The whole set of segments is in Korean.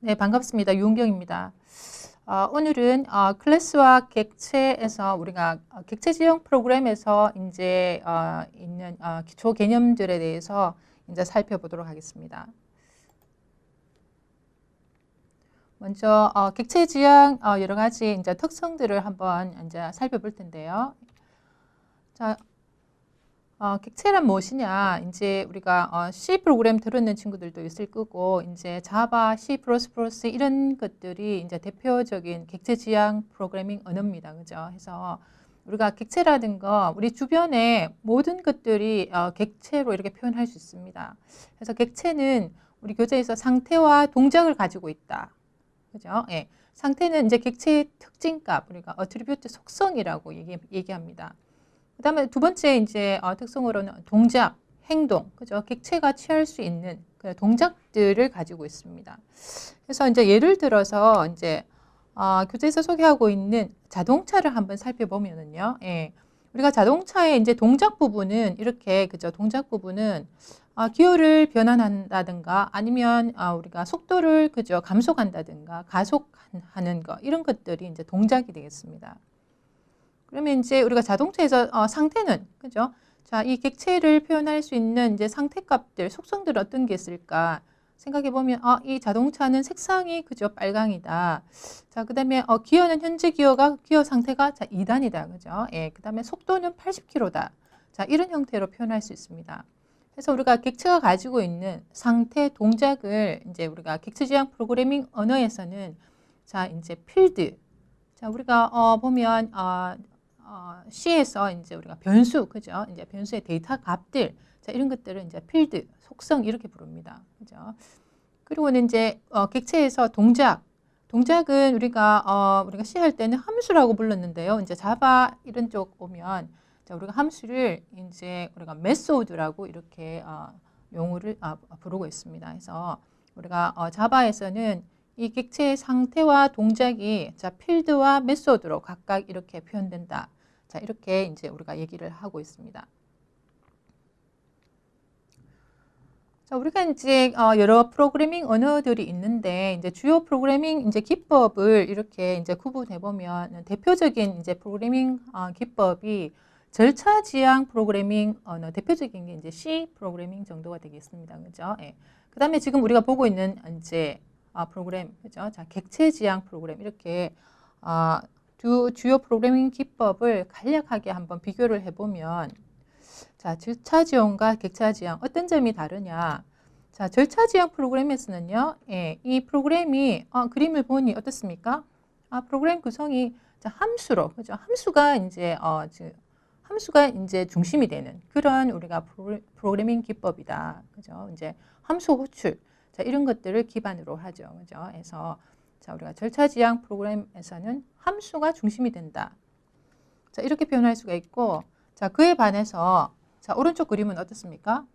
네, 반갑습니다. 유은경입니다. 오늘은 클래스와 객체에서 우리가 객체 지형 프로그램에서 이제 있는 기초 개념들에 대해서 이제 살펴보도록 하겠습니다. 먼저 객체 지형 여러 가지 이제 특성들을 한번 이제 살펴볼 텐데요. 자, 객체란 무엇이냐? 이제 우리가 C 프로그램 들었는 친구들도 있을 거고, 이제 자바, C++ 이런 것들이 이제 대표적인 객체 지향 프로그래밍 언어입니다. 그죠? 그래서 우리가 객체라든가 우리 주변의 모든 것들이 객체로 이렇게 표현할 수 있습니다. 그래서 객체는 우리 교재에서 상태와 동작을 가지고 있다. 그죠? 예. 상태는 이제 객체의 특징값, 우리가 어트리뷰트 속성이라고 얘기합니다. 그 다음에 두 번째 이제 특성으로는 동작, 행동, 그죠? 객체가 취할 수 있는 그 동작들을 가지고 있습니다. 그래서 이제 예를 들어서 이제 교재에서 소개하고 있는 자동차를 한번 살펴보면은요, 예, 우리가 자동차의 이제 동작 부분은 이렇게, 그죠? 동작 부분은 기어를 변환한다든가 아니면 우리가 속도를, 그죠? 감속한다든가 가속하는 거, 이런 것들이 이제 동작이 되겠습니다. 그러면 이제 우리가 자동차에서 상태는, 그죠? 자, 이 객체를 표현할 수 있는 이제 상태값들, 속성들 어떤 게 있을까? 생각해 보면, 이 자동차는 색상이, 그죠? 빨강이다. 자, 그 다음에 기어는 현재 기어 상태가 자, 2단이다. 그죠? 예, 그 다음에 속도는 80km다. 자, 이런 형태로 표현할 수 있습니다. 그래서 우리가 객체가 가지고 있는 상태, 동작을 이제 우리가 객체 지향 프로그래밍 언어에서는 자, 이제 필드. 자, 우리가 보면 C에서 이제 우리가 변수, 그죠? 이제 변수의 데이터 값들, 자, 이런 것들을 이제 필드, 속성 이렇게 부릅니다. 그죠? 그리고는 이제 객체에서 동작은 우리가 C 할 때는 함수라고 불렀는데요. 이제 자바 이런 쪽 오면 자, 우리가 함수를 이제 우리가 메소드라고 이렇게 용어를 부르고 있습니다. 그래서 우리가 자바에서는 이 객체의 상태와 동작이 자, 필드와 메소드로 각각 이렇게 표현된다. 자, 이렇게 이제 우리가 얘기를 하고 있습니다. 자, 우리가 이제 여러 프로그래밍 언어들이 있는데 이제 주요 프로그래밍 이제 기법을 이렇게 이제 구분해 보면 대표적인 이제 프로그래밍 기법이 절차 지향 프로그래밍 언어, 대표적인 게 이제 C 프로그래밍 정도가 되겠습니다. 그죠? 예. 그다음에 지금 우리가 보고 있는 이제 프로그램, 그죠? 자, 객체 지향 프로그램 이렇게 주요 프로그래밍 기법을 간략하게 한번 비교를 해보면 자, 절차 지향과 객체 지향 어떤 점이 다르냐? 자, 절차 지향 프로그램에서는요, 예, 이 프로그램이 그림을 보니 어떻습니까? 프로그램 구성이 자, 함수로, 그죠? 함수가 이제 중심이 되는 그런 우리가 프로그래밍 기법이다, 그죠? 이제 함수 호출, 자, 이런 것들을 기반으로 하죠, 그죠? 그래서 자, 우리가 절차 지향 프로그램에서는 함수가 중심이 된다. 자, 이렇게 표현할 수가 있고, 자, 그에 반해서 자, 오른쪽 그림은 어떻습니까?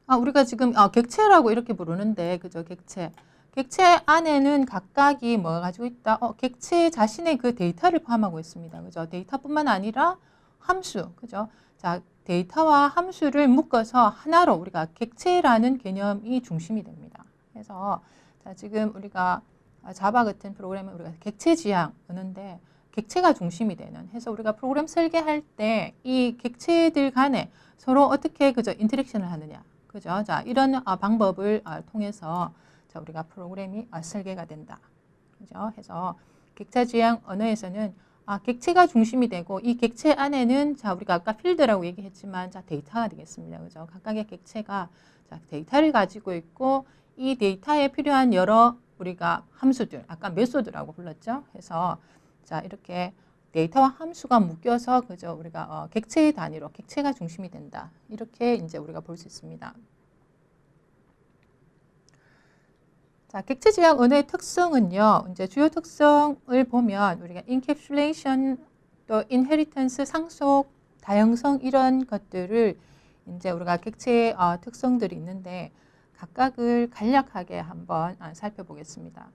우리가 지금 객체라고 이렇게 부르는데, 그죠? 객체. 객체 안에는 각각이 뭐 가지고 있다? 객체 자신의 그 데이터를 포함하고 있습니다. 그죠? 데이터뿐만 아니라 함수, 그죠? 자, 데이터와 함수를 묶어서 하나로 우리가 객체라는 개념이 중심이 됩니다. 그래서 자, 지금 우리가 자바 같은 프로그램은 우리가 객체 지향 하는데 객체가 중심이 되는 해서 우리가 프로그램 설계할 때 이 객체들 간에 서로 어떻게 그죠 인터랙션을 하느냐, 그죠? 자, 이런 방법을 통해서 자, 우리가 프로그램이 설계가 된다, 그죠? 해서 객체 지향 언어에서는 객체가 중심이 되고 이 객체 안에는 자, 우리가 아까 필드라고 얘기했지만 자, 데이터가 되겠습니다, 그죠? 각각의 객체가 자, 데이터를 가지고 있고 이 데이터에 필요한 여러 우리가 함수들, 아까 메소드라고 불렀죠? 해서 자, 이렇게 데이터와 함수가 묶여서 그죠? 우리가 객체의 단위로 객체가 중심이 된다. 이렇게 이제 우리가 볼 수 있습니다. 자, 객체 지향 언어의 특성은요. 이제 주요 특성을 보면 우리가 인캡슐레이션, 또 인헤리턴스, 상속, 다형성 이런 것들을 이제 우리가 객체의 특성들이 있는데 각각을 간략하게 한번 살펴보겠습니다.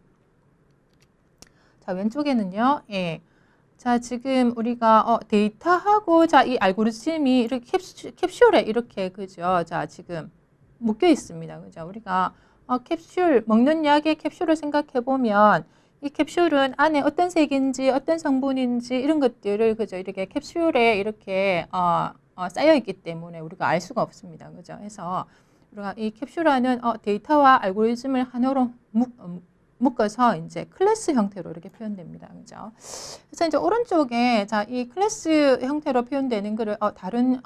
자, 왼쪽에는요, 예. 자, 지금 우리가 데이터하고 자, 이 알고리즘이 이렇게 캡슐에 이렇게, 그죠? 자, 지금 묶여 있습니다. 그죠? 우리가 캡슐, 먹는 약의 캡슐을 생각해 보면 이 캡슐은 안에 어떤 색인지 어떤 성분인지 이런 것들을 그죠 이렇게 캡슐에 이렇게 쌓여 있기 때문에 우리가 알 수가 없습니다. 그죠? 그래서 우리가 이 캡슐화는 데이터와 알고리즘을 하나로 묶어서 이제 클래스 형태로 이렇게 표현됩니다. 그죠? 그래서 이제 오른쪽에 자, 이 클래스 형태로 표현되는 거를 다른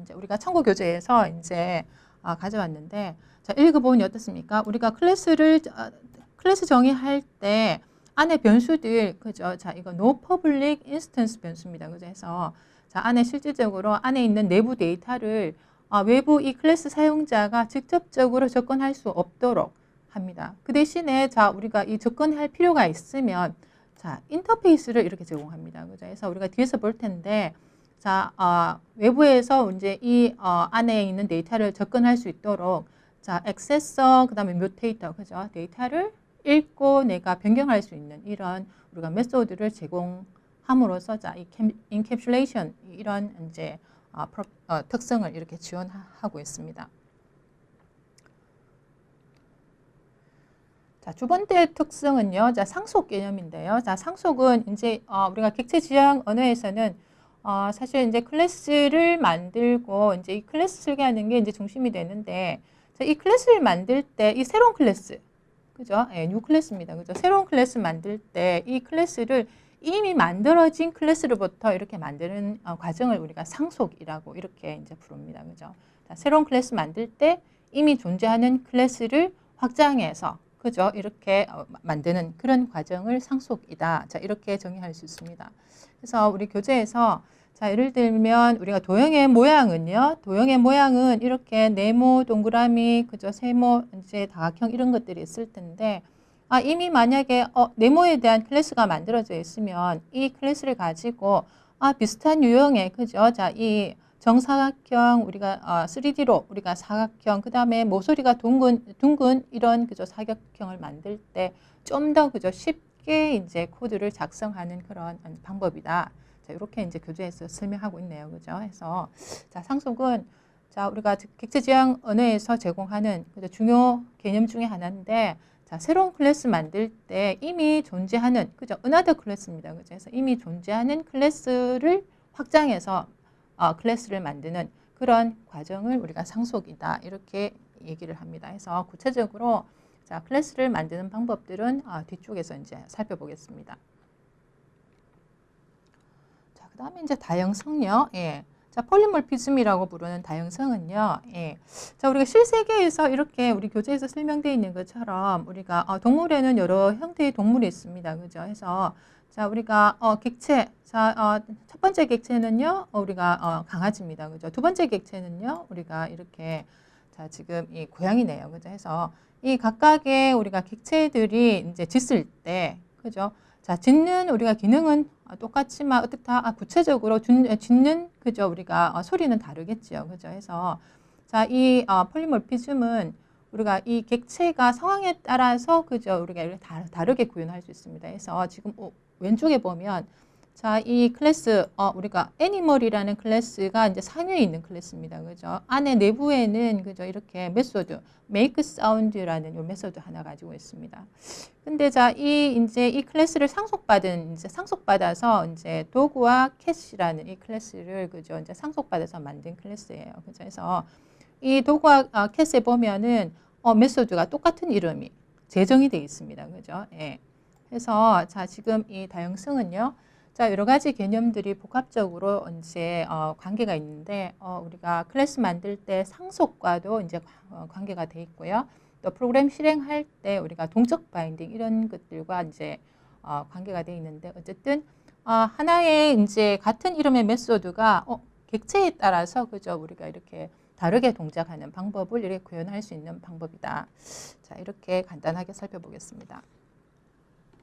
이제 우리가 참고 교재에서 이제 가져왔는데 자, 읽어보니 어떻습니까? 우리가 클래스 정의할 때 안에 변수들 그죠? 자, 이거 no public instance 변수입니다. 그죠? 해서 자, 안에 실질적으로 안에 있는 내부 데이터를 외부 이 클래스 사용자가 직접적으로 접근할 수 없도록 합니다. 그 대신에 자, 우리가 이 접근할 필요가 있으면 자, 인터페이스를 이렇게 제공합니다. 그죠? 그래서 우리가 뒤에서 볼 텐데 자, 외부에서 이제 이 안에 있는 데이터를 접근할 수 있도록 자, 액세서 그다음에 뮤테이터 그죠? 데이터를 읽고 내가 변경할 수 있는 이런 우리가 메소드를 제공함으로써 자, 이 인캡슐레이션 이런 이제 특성을 이렇게 지원하고 있습니다. 자, 두 번째 특성은요. 자, 상속 개념인데요. 자, 상속은 이제 우리가 객체 지향 언어에서는 사실 이제 클래스를 만들고 이제 이 클래스 설계하는 게 이제 중심이 되는데 자, 이 클래스를 만들 때 이 새로운 클래스 그죠? 예, 뉴 클래스입니다. 그죠? 새로운 클래스 만들 때 이 클래스를 이미 만들어진 클래스로부터 이렇게 만드는 과정을 우리가 상속이라고 이렇게 이제 부릅니다. 그죠? 자, 새로운 클래스 만들 때 이미 존재하는 클래스를 확장해서 그죠? 이렇게 만드는 그런 과정을 상속이다. 자, 이렇게 정의할 수 있습니다. 그래서 우리 교재에서 자, 예를 들면 우리가 도형의 모양은요. 도형의 모양은 이렇게 네모, 동그라미, 그죠? 세모, 이제 다각형 이런 것들이 있을 텐데 이미 만약에 네모에 대한 클래스가 만들어져 있으면 이 클래스를 가지고 비슷한 유형의 그죠? 자, 이 정사각형 우리가 3D로 우리가 사각형 그다음에 모서리가 둥근 이런 그죠? 사각형을 만들 때 좀 더 그죠? 쉽게 이제 코드를 작성하는 그런 방법이다. 자, 이렇게 이제 교재에서 설명하고 있네요. 그죠? 해서 자, 상속은 자, 우리가 객체 지향 언어에서 제공하는 그죠? 중요 개념 중에 하나인데 자, 새로운 클래스 만들 때 이미 존재하는 그죠? another 클래스입니다. 그죠? 그래서 이미 존재하는 클래스를 확장해서 클래스를 만드는 그런 과정을 우리가 상속이다. 이렇게 얘기를 합니다. 그래서 구체적으로 자, 클래스를 만드는 방법들은 뒤쪽에서 이제 살펴보겠습니다. 자, 그 다음에 이제 다형성요. 예. 자, 폴리몰피즘이라고 부르는 다형성은요. 예. 자, 우리가 실세계에서 이렇게 우리 교재에서 설명되어 있는 것처럼 우리가 동물에는 여러 형태의 동물이 있습니다. 그죠? 해서 자, 우리가 객체 자, 첫 번째 객체는요. 우리가 강아지입니다. 그죠? 두 번째 객체는요. 우리가 이렇게 자, 지금 이 고양이네요. 그죠? 해서 이 각각의 우리가 객체들이 이제 짖을 때 그죠? 자, 짖는 우리가 기능은 똑같지만 어떻다? 구체적으로 짖는 그죠? 우리가 소리는 다르겠죠. 그죠? 해서 자, 이 폴리몰피즘은 우리가 이 객체가 상황에 따라서 그죠? 우리가 이렇게 다르게 구현할 수 있습니다. 그래서 지금 왼쪽에 보면 자, 이 클래스 우리가 애니멀이라는 클래스가 이제 상위에 있는 클래스입니다. 그죠? 안에 내부에는 그죠? 이렇게 메소드 make sound라는 요 메소드 하나 가지고 있습니다. 근데 자, 이제 이 클래스를 상속받아서 이제 도그와 캣이라는 이 클래스를 그죠? 이제 상속받아서 만든 클래스예요. 그죠? 그래서 이 도그와 캣에 보면은 메소드가 똑같은 이름이 제정이 되어 있습니다. 그죠? 예. 그래서 자, 지금 이 다형성은요. 자, 여러 가지 개념들이 복합적으로 이제 관계가 있는데 우리가 클래스 만들 때 상속과도 이제 관계가 돼 있고요. 또 프로그램 실행할 때 우리가 동적 바인딩 이런 것들과 이제 관계가 돼 있는데 어쨌든 하나의 이제 같은 이름의 메소드가 객체에 따라서 그죠? 우리가 이렇게 다르게 동작하는 방법을 이렇게 구현할 수 있는 방법이다. 자, 이렇게 간단하게 살펴보겠습니다.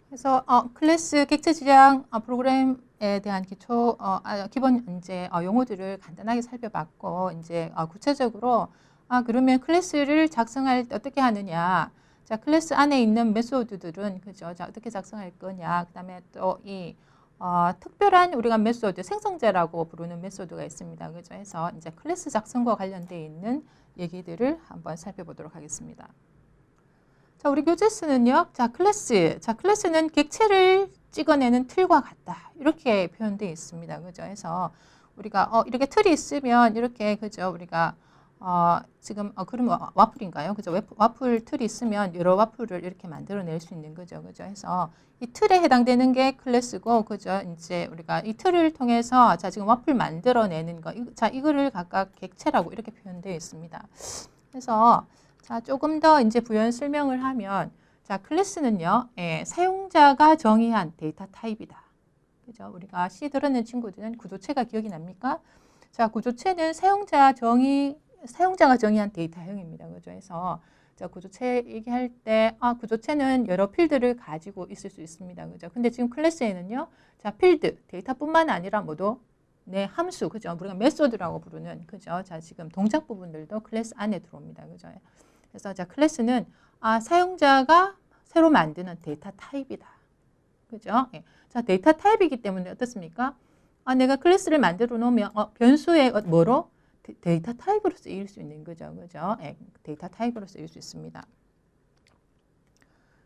그래서 클래스 객체 지향 프로그램에 대한 기본 이제 용어들을 간단하게 살펴봤고 이제 구체적으로 그러면 클래스를 작성할 때 어떻게 하느냐? 자, 클래스 안에 있는 메소드들은 그죠? 자, 어떻게 작성할 거냐? 그다음에 또 이 특별한 우리가 메소드 생성자라고 부르는 메소드가 있습니다. 그죠? 해서 이제 클래스 작성과 관련되어 있는 얘기들을 한번 살펴보도록 하겠습니다. 자, 우리 교재수는요. 자, 클래스. 자, 클래스는 객체를 찍어내는 틀과 같다. 이렇게 표현되어 있습니다. 그죠? 그래서 우리가 이렇게 틀이 있으면 이렇게 그죠? 우리가 지금 그러면 와플인가요? 그죠? 와플 틀이 있으면 여러 와플을 이렇게 만들어낼 수 있는 거죠. 그죠? 해서 이 틀에 해당되는 게 클래스고, 그죠? 이제 우리가 이 틀을 통해서 자, 지금 와플 만들어내는 거, 자, 이거를 각각 객체라고 이렇게 표현되어 있습니다. 그래서 자, 조금 더 이제 부연 설명을 하면, 자, 클래스는요, 사용자가 정의한 데이터 타입이다. 그죠? 우리가 C 들었는 친구들은 구조체가 기억이 납니까? 자, 구조체는 사용자가 정의한 데이터형입니다. 그죠? 그래서 자, 구조체 얘기할 때 구조체는 여러 필드를 가지고 있을 수 있습니다. 그죠? 근데 지금 클래스에는요. 자, 필드, 데이터뿐만 아니라 모두 함수, 그죠? 우리가 메소드라고 부르는, 그죠? 자, 지금 동작 부분들도 클래스 안에 들어옵니다. 그죠? 그래서 자, 클래스는 사용자가 새로 만드는 데이터 타입이다. 그죠? 예. 자, 데이터 타입이기 때문에 어떻습니까? 내가 클래스를 만들어 놓으면 변수의 뭐로? 데이터 타입으로 쓰일 수 있는 거죠. 그죠? 예, 데이터 타입으로 쓰일 수 있습니다.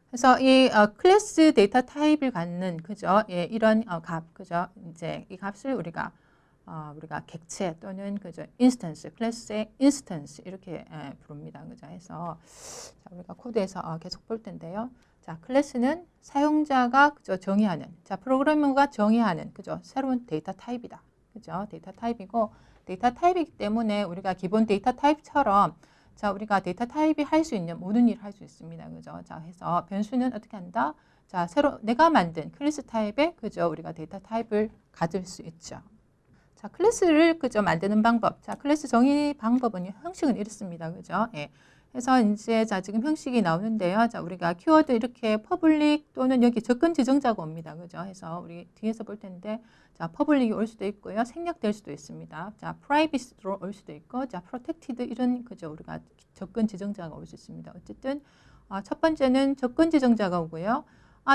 그래서 이 클래스 데이터 타입을 갖는, 그죠? 예, 이런 값, 그죠? 이제 이 값을 우리가 객체 또는 그죠? 인스턴스, 클래스의 인스턴스 이렇게 부릅니다. 그죠? 해서 자, 우리가 코드에서 계속 볼 텐데요. 자, 클래스는 사용자가 그죠? 정의하는, 자, 프로그래머가 정의하는, 그죠? 새로운 데이터 타입이다. 그죠? 데이터 타입이고, 데이터 타입이기 때문에 우리가 기본 데이터 타입처럼 자, 우리가 데이터 타입이 할 수 있는 모든 일을 할 수 있습니다. 그죠? 자, 해서 변수는 어떻게 한다? 자, 새로 내가 만든 클래스 타입에 그죠? 우리가 데이터 타입을 가질 수 있죠. 자, 클래스를 그죠? 만드는 방법. 자, 클래스 정의 방법은 형식은 이렇습니다. 그죠? 예. 그래서 이제 자, 지금 형식이 나오는데요. 자, 우리가 키워드 이렇게 퍼블릭 또는 여기 접근 지정자가 옵니다. 그죠? 해서 우리 뒤에서 볼 텐데 자, 퍼블릭이 올 수도 있고요. 생략될 수도 있습니다. 자, 프라이빗으로 올 수도 있고, 자, 프로텍티드 이런 그죠? 우리가 접근 지정자가 올 수 있습니다. 어쨌든 첫 번째는 접근 지정자가 오고요.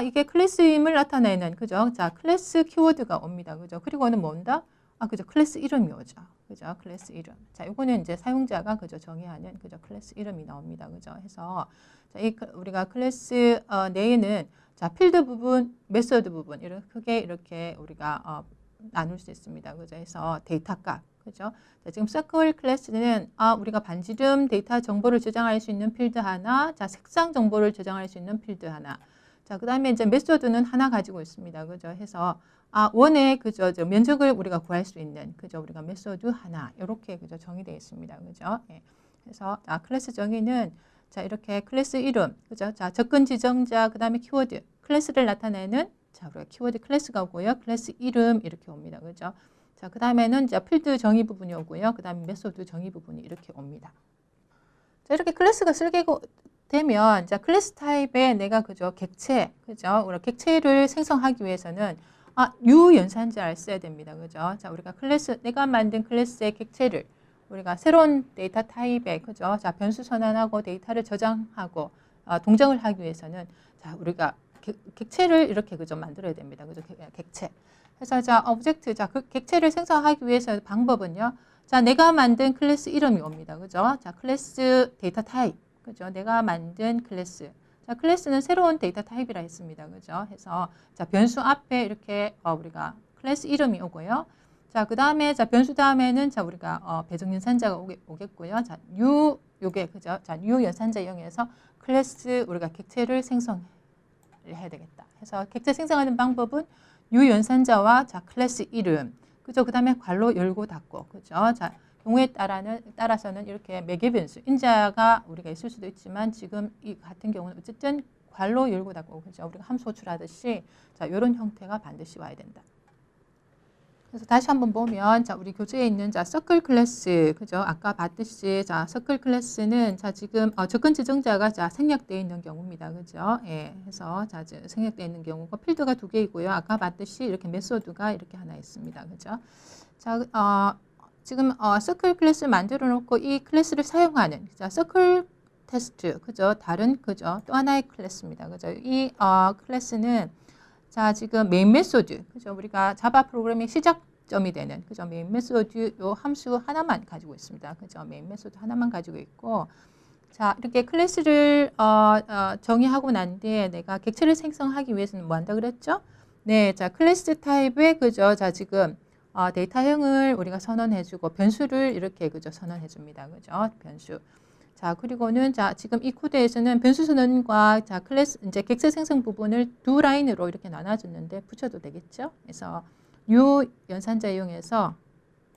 이게 클래스임을 나타내는 그죠? 자, 클래스 키워드가 옵니다. 그죠? 그리고는 뭐 온다? 그죠? 클래스 이름이 오죠. 그죠? 클래스 이름. 자, 이거는 이제 사용자가 그죠? 정의하는 그죠? 클래스 이름이 나옵니다. 그죠? 해서 자, 우리가 클래스 내에는 자, 필드 부분, 메소드 부분 이렇게 크게 이렇게 우리가 나눌 수 있습니다. 그죠? 해서 데이터 값. 그죠? 자, 지금 서클 클래스는 우리가 반지름 데이터 정보를 저장할 수 있는 필드 하나, 자, 색상 정보를 저장할 수 있는 필드 하나. 자, 그다음에 이제 메소드는 하나 가지고 있습니다. 그죠? 해서 원의 그죠? 면적을 우리가 구할 수 있는 그죠? 우리가 메소드 하나 이렇게 그죠? 정의되어 있습니다. 그죠? 예. 그래서 클래스 정의는 자, 이렇게 클래스 이름, 그죠? 자, 접근 지정자, 그 다음에 키워드, 클래스를 나타내는 자, 우리가 키워드 클래스가 오고요. 클래스 이름 이렇게 옵니다. 그죠? 자, 그 다음에는 자, 필드 정의 부분이 오고요. 그 다음에 메소드 정의 부분이 이렇게 옵니다. 자, 이렇게 클래스가 설계되면 자, 클래스 타입에 내가 그죠? 객체, 그죠? 우리 객체를 생성하기 위해서는 유연산자를 써야 됩니다. 그죠? 자, 우리가 내가 만든 클래스의 객체를 우리가 새로운 데이터 타입에 그죠? 자, 변수 선언하고 데이터를 저장하고 동작을 하기 위해서는 자, 우리가 객체를 이렇게 그죠? 만들어야 됩니다. 그죠? 객체. 그래서 자, 오브젝트 자, 그 객체를 생성하기 위해서 방법은요. 자, 내가 만든 클래스 이름이 옵니다. 그죠? 자, 클래스 데이터 타입. 그죠? 내가 만든 클래스. 자, 클래스는 새로운 데이터 타입이라 했습니다. 그죠? 해서 자, 변수 앞에 이렇게 우리가 클래스 이름이 오고요. 자, 그 다음에 자, 변수 다음에는 자, 우리가 배정 연산자가 오겠고요. 자, 요게 그죠? 자, 뉴 연산자 이용해서 클래스 우리가 객체를 생성을 해야 되겠다. 해서 객체 생성하는 방법은 뉴 연산자와 자, 클래스 이름. 그죠? 그 다음에 괄호 열고 닫고. 그죠? 자, 경우에 따라서는 이렇게 매개 변수, 인자가 우리가 있을 수도 있지만 지금 이 같은 경우는 어쨌든 괄호 열고 닫고 그죠? 우리가 함수 호출하듯이 자, 이런 형태가 반드시 와야 된다. 그래서 다시 한번 보면 자, 우리 교재에 있는 자, 서클 클래스 그죠? 아까 봤듯이 자, 서클 클래스는 자, 지금 접근 지정자가 자, 생략되어 있는 경우입니다. 그죠? 예. 해서 자, 생략되어 있는 경우고 필드가 두 개이고요. 아까 봤듯이 이렇게 메소드가 이렇게 하나 있습니다. 그죠? 자, 지금 서클 클래스 만들어 놓고 이 클래스를 사용하는 자, 서클 테스트 그죠? 다른 그죠? 또 하나의 클래스입니다. 그죠? 이 클래스는 자, 지금 메인 메소드 그죠? 우리가 자바 프로그래밍 시작점이 되는 그죠? 메인 메소드 요 함수 하나만 가지고 있습니다. 그죠? 메인 메소드 하나만 가지고 있고 자, 이렇게 클래스를 정의하고 난 뒤에 내가 객체를 생성하기 위해서는 뭐 한다 그랬죠? 네, 자, 클래스 타입에 그죠? 자, 지금 데이터형을 우리가 선언해주고 변수를 이렇게 그죠? 선언해줍니다. 그죠? 변수. 자, 그리고는 자, 지금 이 코드에서는 변수 선언과 자, 클래스 이제 객체 생성 부분을 두 라인으로 이렇게 나눠줬는데 붙여도 되겠죠? 그래서 new 연산자 이용해서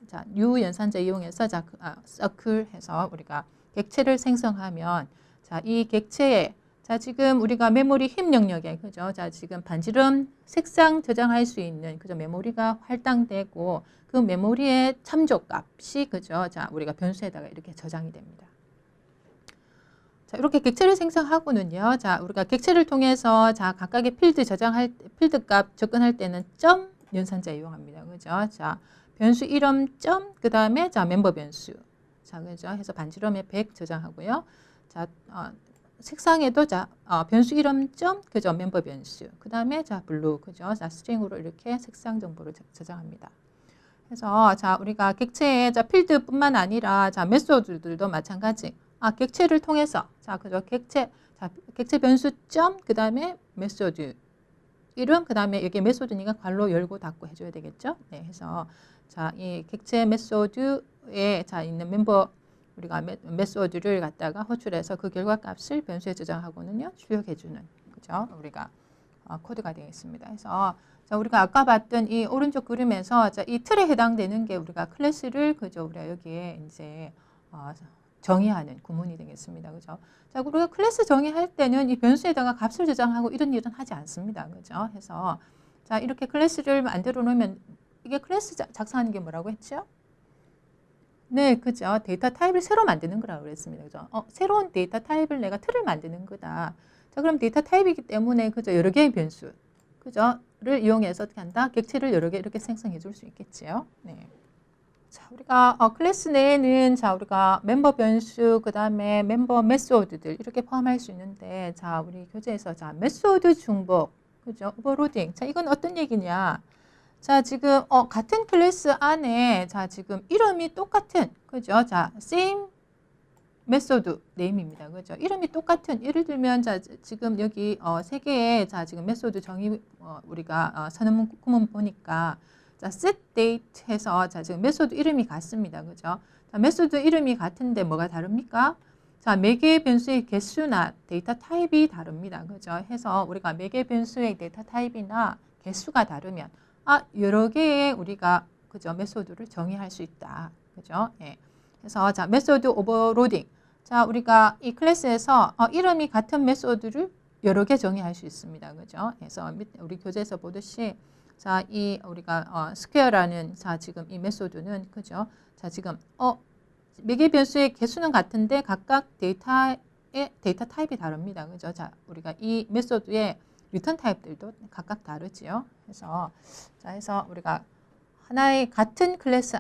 자, new 연산자 이용해서 자, 서클 해서 우리가 객체를 생성하면 자, 이 객체에 자, 지금 우리가 메모리 힙 영역에 그죠? 자, 지금 반지름 색상 저장할 수 있는 그죠? 메모리가 할당되고 그 메모리의 참조 값이 그죠? 자, 우리가 변수에다가 이렇게 저장이 됩니다. 자, 이렇게 객체를 생성하고는요. 자, 우리가 객체를 통해서 자, 각각의 필드 값 접근할 때는 점 연산자 이용합니다. 그죠? 자, 변수 이름 점 그다음에 자, 멤버 변수. 자, 그죠? 해서 반지름에 100 저장하고요. 자, 색상에도 자, 변수 이름 점 그죠? 멤버 변수. 그다음에 자, 블루 그죠? 자, 스트링으로 이렇게 색상 정보를 저장합니다. 그래서 자, 우리가 객체의 자, 필드뿐만 아니라 자, 메소드들도 마찬가지. 객체를 통해서 자, 그죠? 객체 변수 점 그다음에 메소드 이름 그다음에 여기 메소드니까 괄호 열고 닫고 해줘야 되겠죠? 네, 해서 자, 이 객체 메소드에 자 있는 멤버 우리가 메소드를 갖다가 호출해서 그 결과값을 변수에 저장하고는요 출력해주는 그죠? 우리가 코드가 되겠습니다. 그래서 자, 우리가 아까 봤던 이 오른쪽 그림에서 자, 이 틀에 해당되는 게 우리가 클래스를 그죠? 우리가 여기에 이제 정의하는 구문이 되겠습니다. 그죠? 자, 우리가 클래스 정의할 때는 이 변수에다가 값을 저장하고 이런 일은 하지 않습니다. 그죠? 해서 자, 이렇게 클래스를 만들어 놓으면 이게 클래스 작성하는 게 뭐라고 했죠? 네, 그죠? 데이터 타입을 새로 만드는 거라고 그랬습니다. 그죠? 새로운 데이터 타입을 내가 틀을 만드는 거다. 자, 그럼 데이터 타입이기 때문에 그죠? 여러 개의 변수, 그죠?를 이용해서 어떻게 한다? 객체를 여러 개 이렇게 생성해 줄 수 있겠지요. 네. 자, 우리가 클래스 내에는 자, 우리가 멤버 변수 그다음에 멤버 메소드들 이렇게 포함할 수 있는데 자, 우리 교재에서 자, 메소드 중복 그죠? 오버로딩. 자, 이건 어떤 얘기냐? 자, 지금 같은 클래스 안에 자, 지금 이름이 똑같은 그죠? 자, same 메소드 네임입니다. 그죠? 이름이 똑같은 예를 들면 자, 지금 여기 세 개의 자, 지금 메소드 정의 우리가 선언문 구문 보니까 자, set date 해서 자, 지금 메소드 이름이 같습니다. 그죠? 자, 메소드 이름이 같은데 뭐가 다릅니까? 자, 매개 변수의 개수나 데이터 타입이 다릅니다. 그죠? 해서 우리가 매개 변수의 데이터 타입이나 개수가 다르면 여러 개의 우리가 그죠? 메소드를 정의할 수 있다. 그죠? 예. 그래서 자, 메소드 오버로딩. 자, 우리가 이 클래스에서 이름이 같은 메소드를 여러 개 정의할 수 있습니다. 그죠? 그래서 우리 교재에서 보듯이 자, 이 우리가 스퀘어라는 자, 지금 이 메소드는 그죠? 자, 지금 매개 변수의 개수는 같은데 각각 데이터 타입이 다릅니다. 그죠? 자, 우리가 이 메소드의 리턴 타입들도 각각 다르지요. 해서 우리가 하나의 같은 클래스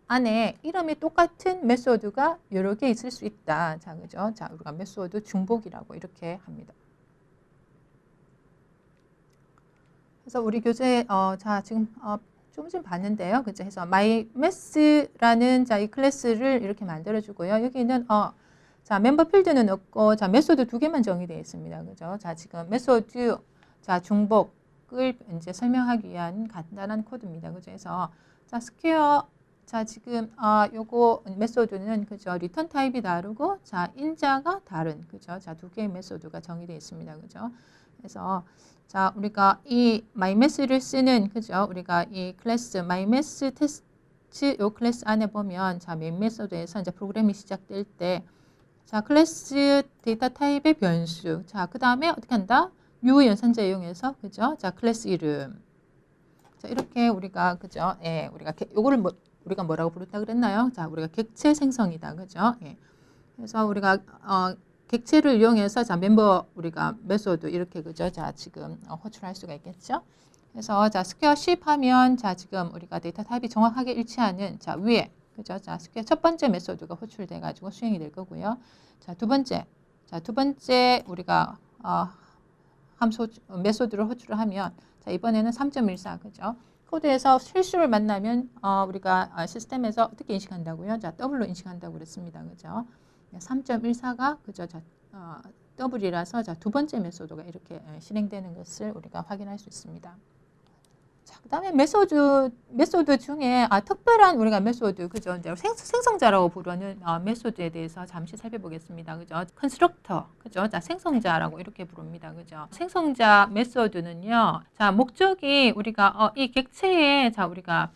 안에 이름이 똑같은 메소드가 여러 개 있을 수 있다. 자, 그죠? 자, 우리가 메소드 중복이라고 이렇게 합니다. 그래서 우리 교재 자, 지금 조금 전 봤는데요. 그죠? 해서 myMath라는 자, 이 클래스를 이렇게 만들어 주고요. 여기는 자, 멤버 필드는 없고 자, 메소드 두 개만 정의되어 있습니다. 그죠? 자, 지금 메소드 자, 중복을 이제 설명하기 위한 간단한 코드입니다. 그죠? 그래서 자, 스퀘어 자, 지금 요거 메소드는 그죠? 리턴 타입이 다르고 자, 인자가 다른 그죠? 자, 두 개의 메소드가 정의되어 있습니다. 그죠? 그래서 자, 우리가 이 myMath를 쓰는 그죠? 우리가 이 클래스 myMath 테스트 요 클래스 안에 보면 자, 메인 메소드에서 이제 프로그램이 시작될 때 자, 클래스 데이터 타입의 변수. 자, 그다음에 어떻게 한다? new 연산자 이용해서 그죠? 자, 클래스 이름. 자, 이렇게 우리가 그죠? 예, 우리가 요거를 우리가 뭐라고 부른다 그랬나요? 자, 우리가 객체 생성이다. 그죠? 예. 그래서 우리가 객체를 이용해서 자, 멤버 우리가 메소드 이렇게 그죠? 자, 지금 호출할 수가 있겠죠? 그래서 자, 스퀘어 10 하면 자, 지금 우리가 데이터 타입이 정확하게 일치하는 자, 위에 그죠? 자, 스퀘어 첫 번째 메소드가 호출돼 가지고 수행이 될 거고요. 자, 두 번째 우리가 함수 메소드를 호출을 하면 자, 이번에는 3.14 그죠? 코드에서 실수를 만나면 우리가 시스템에서 어떻게 인식한다고요? 자, W로 인식한다고 그랬습니다. 그죠? 3.14가 그죠? 자, 더블이라서 자, 두 번째 메소드가 이렇게 실행되는 것을 우리가 확인할 수 있습니다. 자, 그다음에 메소드 중에 특별한 우리가 메소드 그죠? 이제 생성자라고 부르는 메소드에 대해서 잠시 살펴보겠습니다. 그죠? 컨스트럭터 그죠? 자, 생성자라고 이렇게 부릅니다. 그죠? 생성자 메소드는요. 자, 목적이 우리가 이 객체에 자, 우리가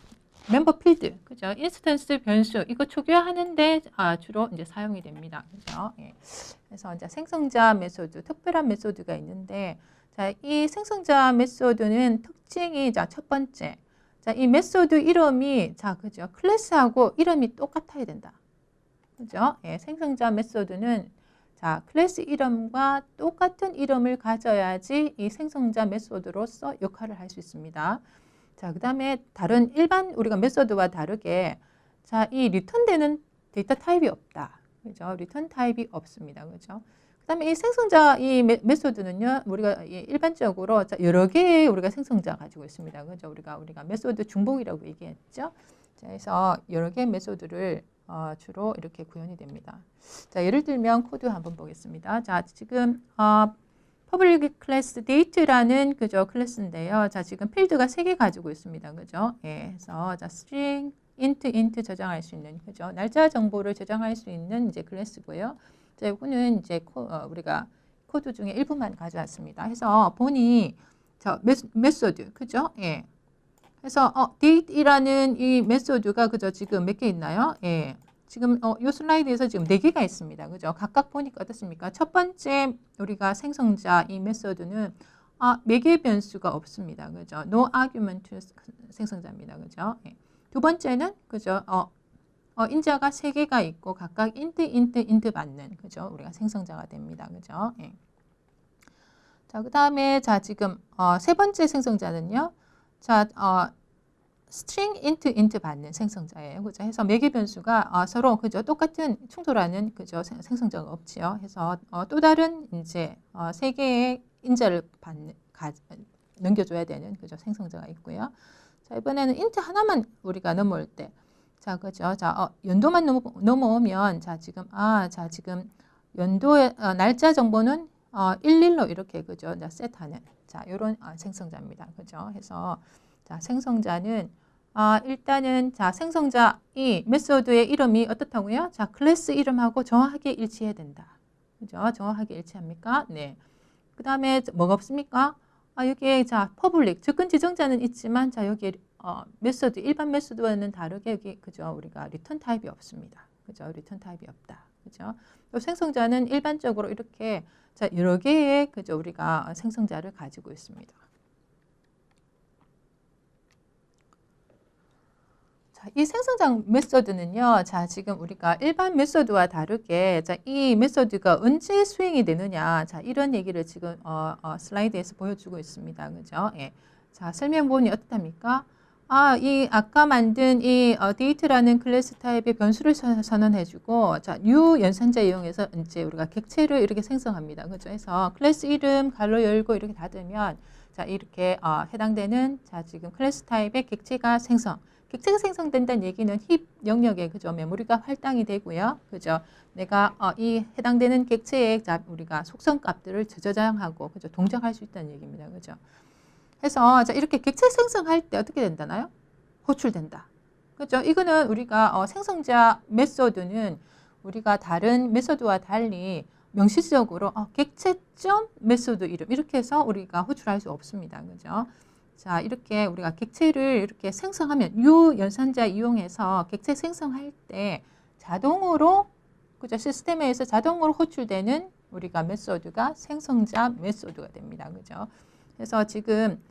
멤버 필드 그죠? 인스턴스 변수 이거 초기화하는데 주로 이제 사용이 됩니다. 그죠? 예. 그래서 이제 생성자 메소드 특별한 메소드가 있는데 자, 이 생성자 메소드는 특징이 자, 첫 번째. 자, 이 메소드 이름이 자, 그죠? 클래스하고 이름이 똑같아야 된다. 그죠? 예, 생성자 메소드는 자, 클래스 이름과 똑같은 이름을 가져야지 이 생성자 메소드로서 역할을 할 수 있습니다. 자, 그다음에 다른 일반 우리가 메소드와 다르게 자, 이 리턴되는 데이터 타입이 없다. 그죠? 리턴 타입이 없습니다. 그죠? 그다음에 이 생성자 이 메소드는요 우리가 일반적으로 여러 개의 우리가 생성자 가지고 있습니다. 그죠? 우리가 메소드 중복이라고 얘기했죠. 자, 그래서 여러 개의 메소드를 주로 이렇게 구현이 됩니다. 자, 예를 들면 코드 한번 보겠습니다. 자, 지금 public class date라는 그죠 클래스인데요. 자, 지금 필드가 3개 가지고 있습니다. 그죠? 예, 그래서 자, string int 저장할 수 있는 그죠? 날짜 정보를 저장할 수 있는 이제 클래스고요. 자, 이거는 이제 우리가 코드 중에 일부만 가져왔습니다. 해서 보니 자, 메소드 그죠? 예. 그래서 date이라는 이 메소드가 그죠? 지금 몇 개 있나요? 예. 지금 이 슬라이드에서 지금 4개가 있습니다. 그죠? 각각 보니까 어떻습니까? 첫 번째 우리가 생성자 이 메소드는 매개 변수가 없습니다. 그죠? no argument 생성자입니다. 그죠? 예. 두 번째는 그죠? 인자가 3개가 있고 각각 int 받는 그죠? 우리가 생성자가 됩니다. 그죠? 예. 자, 그다음에 자, 지금 세 번째 생성자는요. 자, string int 받는 생성자예요. 그죠? 해서 매개 변수가 서로 그죠? 똑같은 충돌하는 그죠? 생성자가 없지요. 해서 또 다른 이제 3개의 인자를 넘겨줘야 되는 그죠? 생성자가 있고요. 자, 이번에는 int 하나만 우리가 넘어올 때 자, 그죠? 자, 연도만 넘어오면 자, 지금 연도의 날짜 정보는 11로 이렇게 그죠? 자, 셋하는 자, 요런 생성자입니다. 그죠? 해서 자, 생성자는 일단은 자, 생성자 이 메소드의 이름이 어떻다고요? 자, 클래스 이름하고 정확하게 일치해야 된다. 그죠? 정확하게 일치합니까? 네. 그다음에 뭐가 없습니까? 여기에 자, 퍼블릭 접근 지정자는 있지만 자, 여기에 메소드 일반 메소드와는 다르게 여기 그죠? 우리가 리턴 타입이 없습니다. 그죠? 리턴 타입이 없다. 그죠? 또 생성자는 일반적으로 이렇게 자, 여러 개의 그죠? 우리가 생성자를 가지고 있습니다. 자, 이 생성자 메소드는요. 자, 지금 우리가 일반 메소드와 다르게 자, 이 메소드가 언제 수행이 되느냐. 자, 이런 얘기를 지금 슬라이드에서 보여주고 있습니다. 그죠? 예. 자, 설명본이 어떻답니까? 이 아까 만든 이 데이트라는 클래스 타입의 변수를 선언해주고, 자, new 연산자 이용해서 이제 우리가 객체를 이렇게 생성합니다. 그죠? 해서 클래스 이름 가로 열고 이렇게 닫으면, 자, 이렇게 해당되는 자, 지금 클래스 타입의 객체가 생성된다는 얘기는 힙 영역에 그죠? 메모리가 할당이 되고요. 그죠? 내가 이 해당되는 객체의 자, 우리가 속성 값들을 저장하고 그죠? 동작할 수 있다는 얘기입니다. 그죠? 해서 자, 이렇게 객체 생성할 때 어떻게 된다나요? 호출된다. 그렇죠? 이거는 우리가 생성자 메소드는 우리가 다른 메소드와 달리 명시적으로 객체점 메소드 이름 이렇게 해서 우리가 호출할 수 없습니다. 그죠? 자, 이렇게 우리가 객체를 이렇게 생성하면 유 연산자 이용해서 객체 생성할 때 자동으로 그죠? 시스템에서 자동으로 호출되는 우리가 메소드가 생성자 메소드가 됩니다. 그죠? 그래서 지금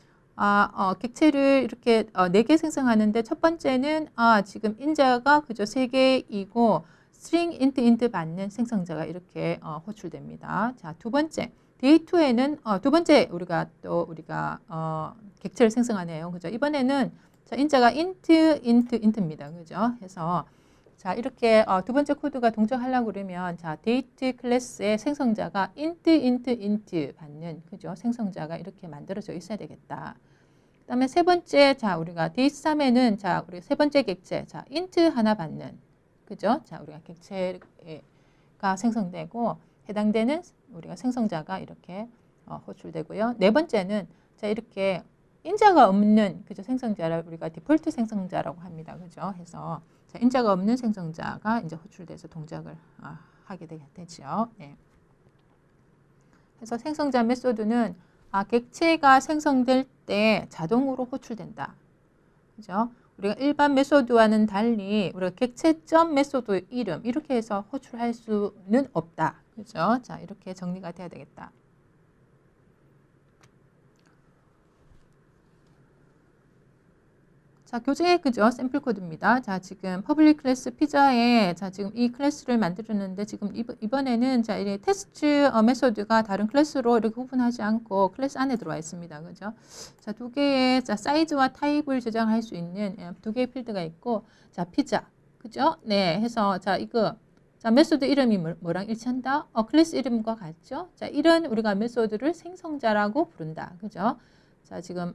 객체를 이렇게 4개 생성하는데 첫 번째는 지금 인자가 그죠 3개이고 string int 받는 생성자가 이렇게 호출됩니다. 자, 두 번째 day2에는 두 번째 우리가 객체를 생성하네요. 그죠? 이번에는 자, 인자가 int입니다. 그죠? 해서 자, 이렇게 두 번째 코드가 동작하려고 그러면 자, date 클래스의 생성자가 int 받는 그죠? 생성자가 이렇게 만들어져 있어야 되겠다. 그다음에 세 번째 자, 우리가 date3에는 자, 우리 세 번째 객체 자, int 하나 받는 그죠? 자, 우리가 객체가 클래스가 생성되고 해당되는 우리가 생성자가 이렇게 호출되고요. 네 번째는 자 이렇게 인자가 없는 그죠 생성자를 우리가 디폴트 생성자라고 합니다. 그죠? 해서 자, 인자가 없는 생성자가 이제 호출돼서 동작을 하게 되죠. 네. 그래서 생성자 메소드는 객체가 생성될 때 자동으로 호출된다. 그죠? 우리가 일반 메소드와는 달리 우리가 객체점 메소드 이름 이렇게 해서 호출할 수는 없다. 그죠? 자, 이렇게 정리가 돼야 되겠다. 자, 교재 그죠? 샘플 코드입니다. 자, 지금 퍼블릭 클래스 피자에 자, 지금 이 클래스를 만들었는데 지금 이번에는 자, 이 테스트 메소드가 다른 클래스로 이렇게 구분하지 않고 클래스 안에 들어와 있습니다. 그죠? 자, 두 개의 자, 사이즈와 타입을 저장할 수 있는 두 개의 필드가 있고 자, 피자. 그죠? 네, 해서 자, 이거 자, 메소드 이름이 뭐랑 일치한다? 클래스 이름과 같죠? 자, 이런 우리가 메소드를 생성자라고 부른다. 그죠? 자, 지금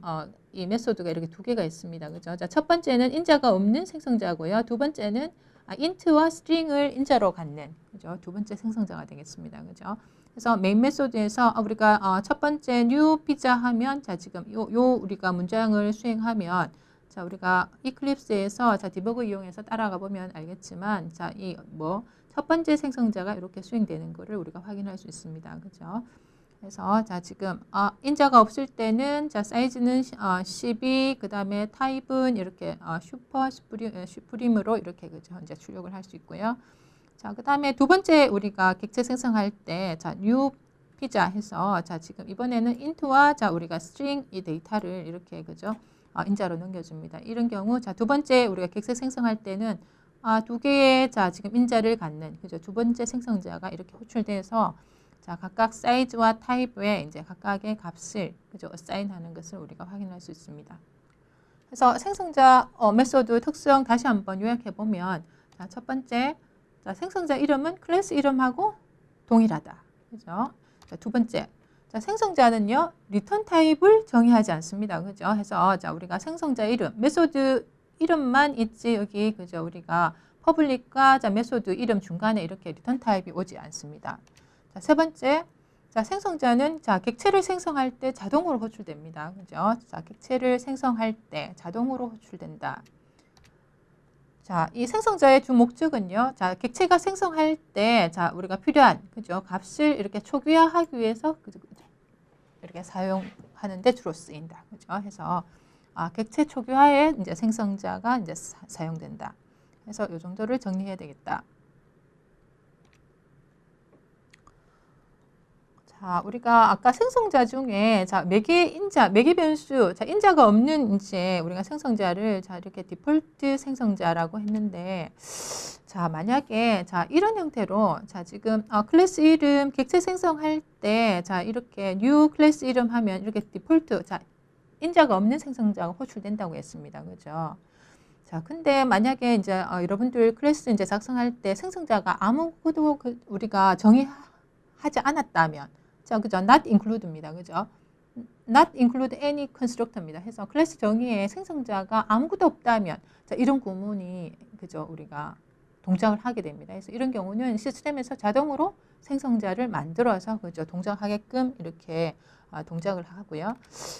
이 메소드가 이렇게 두 개가 있습니다. 그죠? 자, 첫 번째는 인자가 없는 생성자고요. 두 번째는 int와 string을 인자로 갖는 그죠? 두 번째 생성자가 되겠습니다. 그죠? 그래서 메인 메소드에서 우리가 첫 번째 new pizza 하면 자, 지금 요 우리가 문장을 수행하면 자, 우리가 이클립스에서 자, 디버그 이용해서 따라가 보면 알겠지만 자, 이 첫 번째 생성자가 이렇게 수행되는 것을 우리가 확인할 수 있습니다. 그죠? 그래서 자 지금 인자가 없을 때는 자 사이즈는 12 그다음에 타입은 이렇게 슈퍼 슈프림으로 이렇게 그죠 이제 출력을 할 수 있고요. 자 그다음에 두 번째 우리가 객체 생성할 때 자 new 피자 해서 자 지금 이번에는 int와 자 우리가 string 이 데이터를 이렇게 그죠 인자로 넘겨줍니다. 이런 경우 자 두 번째 우리가 객체 생성할 때는 두 개의 자 지금 인자를 갖는 그죠 두 번째 생성자가 이렇게 호출돼서 자, 각각 사이즈와 타입 외에 이제 각각의 값을 그죠? 어사인하는 것을 우리가 확인할 수 있습니다. 그래서 생성자 메소드 특성 다시 한번 요약해 보면 자, 첫 번째 자, 생성자 이름은 클래스 이름하고 동일하다. 그죠? 자, 두 번째 자, 생성자는요. 리턴 타입을 정의하지 않습니다. 그죠? 해서 자, 우리가 생성자 이름, 메소드 이름만 있지 여기 그죠? 우리가 퍼블릭과 자, 메소드 이름 중간에 이렇게 리턴 타입이 오지 않습니다. 자, 세 번째, 자, 생성자는 자, 객체를 생성할 때 자동으로 호출됩니다. 그죠? 자, 객체를 생성할 때 자동으로 호출된다. 자, 이 생성자의 주 목적은요. 자, 객체가 생성할 때 자, 우리가 필요한 그죠? 값을 이렇게 초기화하기 위해서 이렇게 사용하는 데 주로 쓰인다. 그죠? 해서 객체 초기화에 이제 생성자가 이제 사용된다. 그래서 이 정도를 정리해야 되겠다. 자, 우리가 아까 생성자 중에 자, 매개 변수, 자, 인자가 없는 이제 우리가 생성자를 자, 이렇게 디폴트 생성자라고 했는데 자, 만약에 자, 이런 형태로 자, 지금 클래스 이름 객체 생성할 때 자, 이렇게 new 클래스 이름 하면 이렇게 디폴트 자, 인자가 없는 생성자가 호출된다고 했습니다. 그죠? 자, 근데 만약에 이제 여러분들 클래스 이제 작성할 때 생성자가 아무것도 우리가 정의하지 않았다면 자, 그죠? not include입니다. 그죠? not include any constructor입니다. 해서 클래스 정의에 생성자가 아무것도 없다면 자, 이런 구문이 그죠? 우리가 동작을 하게 됩니다. 그래서 이런 경우는 시스템에서 자동으로 생성자를 만들어서 그죠? 동작하게끔 이렇게 동작을 하고요.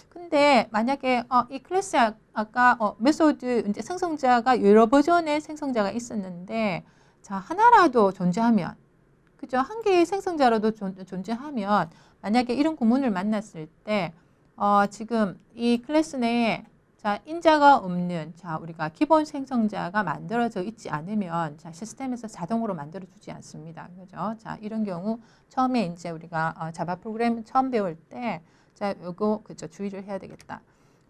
근데 만약에 이 클래스 아까 메소드 이제 생성자가 여러 버전의 생성자가 있었는데 자, 하나라도 존재하면 그죠? 한 개의 생성자라도 존재하면 만약에 이런 구문을 만났을 때 지금 이 클래스 내에 자, 인자가 없는 자, 우리가 기본 생성자가 만들어져 있지 않으면 자, 시스템에서 자동으로 만들어 주지 않습니다. 그죠? 자, 이런 경우 처음에 이제 우리가 자바 프로그램 처음 배울 때 자, 요거 그죠? 주의를 해야 되겠다.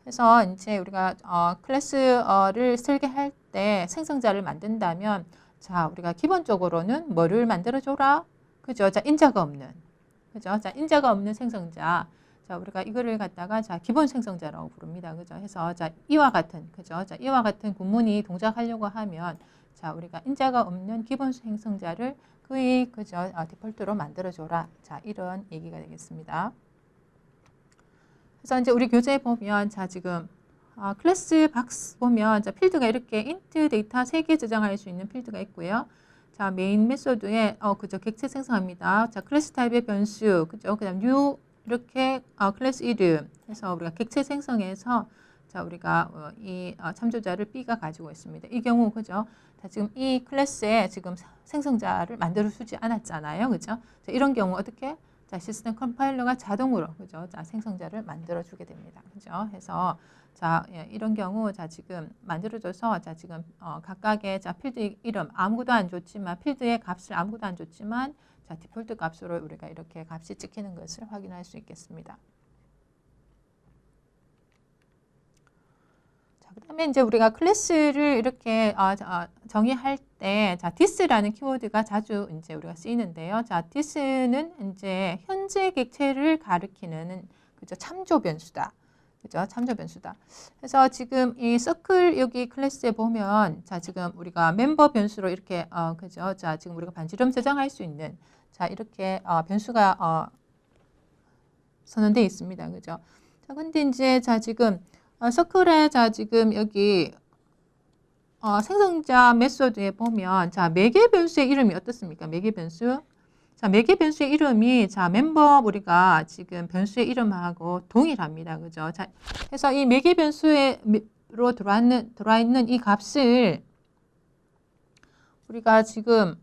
그래서 이제 우리가 클래스를 설계할 때 생성자를 만든다면 자, 우리가 기본적으로는 뭐를 만들어줘라? 그죠? 자, 인자가 없는. 그죠? 자, 인자가 없는 생성자. 자, 우리가 이거를 갖다가 자, 기본 생성자라고 부릅니다. 그죠? 해서 자, 이와 같은, 그죠? 자, 이와 같은 구문이 동작하려고 하면 자, 우리가 인자가 없는 기본 생성자를 거의, 그죠? 디폴트로 만들어줘라. 자, 이런 얘기가 되겠습니다. 그래서 이제 우리 교재에 보면 자, 지금 클래스 박스 보면 자, 필드가 이렇게 int 데이터 3개 저장할 수 있는 필드가 있고요. 자, 메인 메소드에 그죠? 객체 생성합니다. 자, 클래스 타입의 변수, 그죠? 그다음 new 이렇게 클래스 이름 해서 우리가 객체 생성해서 자, 우리가 이 참조자를 B가 가지고 있습니다. 이 경우 그죠? 자, 지금 이 클래스에 지금 생성자를 만들어 주지 않았잖아요. 그죠? 자, 이런 경우 어떻게? 자, 시스템 컴파일러가 자동으로 그죠? 자, 생성자를 만들어 주게 됩니다. 그죠? 해서 자, 예, 이런 경우 자, 지금 만들어줘서 자, 지금 각각의 자, 필드 이름 아무것도 안 줬지만 필드의 값을 아무것도 안 줬지만 자, 디폴트 값으로 우리가 이렇게 값이 찍히는 것을 확인할 수 있겠습니다. 그다음에 이제 우리가 클래스를 이렇게 정의할 때, 자, this라는 키워드가 자주 이제 우리가 쓰이는데요. 자, this는 이제 현재 객체를 가리키는 그죠? 참조 변수다. 그죠? 참조 변수다. 그래서 지금 이 서클 여기 클래스에 보면, 자, 지금 우리가 멤버 변수로 이렇게, 그죠? 자, 지금 우리가 반지름 저장할 수 있는, 자, 이렇게 변수가 선언되어 있습니다. 그죠? 자, 근데 이제, 자, 지금 서클에 자 지금 여기 생성자 메소드에 보면 자 매개 변수의 이름이 어떻습니까? 매개 변수. 자 매개 변수의 이름이 자 멤버 우리가 지금 변수의 이름하고 동일합니다. 그죠? 자 그래서 이 매개 변수로 들어와 있는 이 값을 우리가 지금